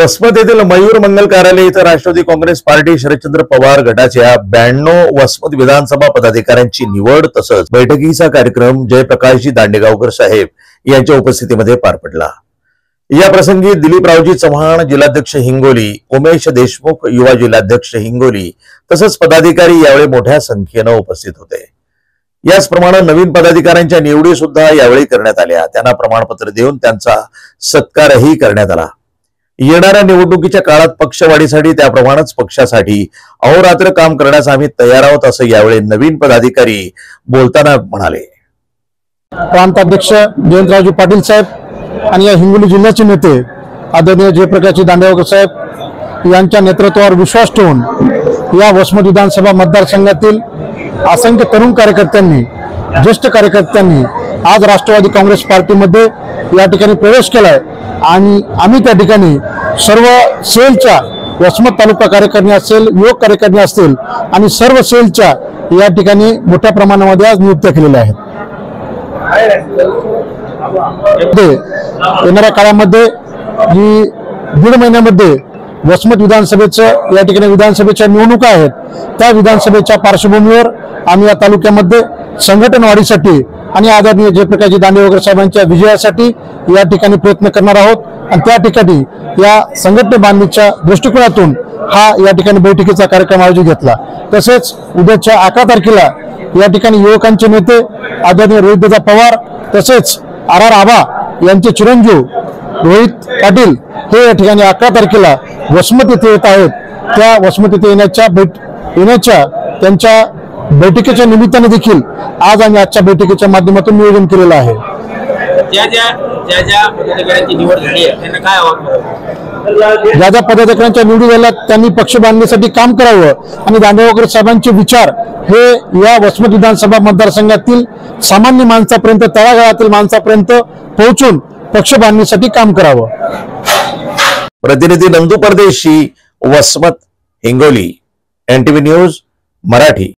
वसमत येथील मयूर मंगल कार्यालय इथं राष्ट्रवादी काँग्रेस पार्टी शरदचंद्र पवार गटाच्या 92 वसमत विधानसभा पदाधिकाऱ्यांची निवड तसंच बैठकीचा कार्यक्रम जयप्रकाशजी दांडेगावकर साहेब यांच्या उपस्थितीमध्ये पार पडला। या प्रसंगी दिलीपरावजी चव्हाण जिल्हाध्यक्ष हिंगोली, उमेश देशमुख युवा जिल्हाध्यक्ष हिंगोली तसंच पदाधिकारी यावेळी मोठ्या संख्येने उपस्थित होते। याचप्रमाणे नवीन पदाधिकाऱ्यांच्या निवडी सुद्धा यावेळी करण्यात आल्या। त्यांना प्रमाणपत्र देऊन त्यांचा सत्कारही करण्यात आला। येणाऱ्या निवडणुकीच्या काळात पक्षवाढीसाठी त्याप्रमाणेच पक्षासाठी अहोरात्र काम करण्यास आम्ही तयार आहोत असं यावेळी नवीन पदाधिकारी बोलताना म्हणाले। प्रांताध्यक्ष जयंतरावजी पाटील साहेब आणि या हिंगोली जिल्ह्याचे नेते आदरणीय जयप्रकाशजी दांडेगावकर साहेब यांच्या नेतृत्वावर विश्वास ठेवून या वसमत विधानसभा मतदारसंघातील असंख्य तरुण कार्यकर्त्यांनी, ज्येष्ठ कार्यकर्त्यांनी आज राष्ट्रवादी काँग्रेस पार्टीमध्ये या ठिकाणी प्रवेश केलाय आणि आम्ही त्या ठिकाणी सर्व सेलच्या वसमत तालुका कार्यकारिणी असेल, युवक कार्यकारिणी असतील आणि सर्व सेलच्या या ठिकाणी मोठ्या प्रमाणामध्ये आज नियुक्त्या केलेल्या आहेत। येणाऱ्या काळामध्ये ही दीड महिन्यामध्ये वसमत विधानसभेचं या ठिकाणी विधानसभेच्या निवडणुका आहेत। त्या विधानसभेच्या पार्श्वभूमीवर आम्ही या तालुक्यामध्ये संघटन वाढीसाठी आणि आदरणीय जयप्रकाशजी दांडेगावकर साहेबांच्या विजयासाठी या ठिकाणी प्रयत्न करणार आहोत आणि त्या ठिकाणी या संघटन बांधणीच्या दृष्टिकोनातून हा या ठिकाणी बैठकीचा कार्यक्रम आयोजित घेतला। तसेच उद्याच्या 11 तारखेला या ठिकाणी युवकांचे नेते आदरणीय रोहितदादा पवार तसेच आर आबा यांचे चिरंजीव रोहित पाटील हे या ठिकाणी 11 तारखेला वसमत येथे येत आहेत। त्या वसमत येथे येण्याच्या त्यांच्या बैठकीच्या निमित्ताने देखील आज आम्ही आजच्या बैठकीच्या माध्यमातून नियोजन केलेलं आहे। ज्या ज्या पदाधिकाऱ्यांच्या निवडी झाल्या त्यांनी पक्ष बांधणीसाठी काम करावं आणि दांडेगावकर साहेबांचे विचार हे या वसमत विधानसभा मतदारसंघातील सामान्य माणसापर्यंत, तळागाळातील माणसापर्यंत पोहोचून पक्ष बांधणीसाठी काम करावं। प्रतिनिधी नंदू परदेशी, वसमत, हिंगोली, NTV न्यूज मराठी।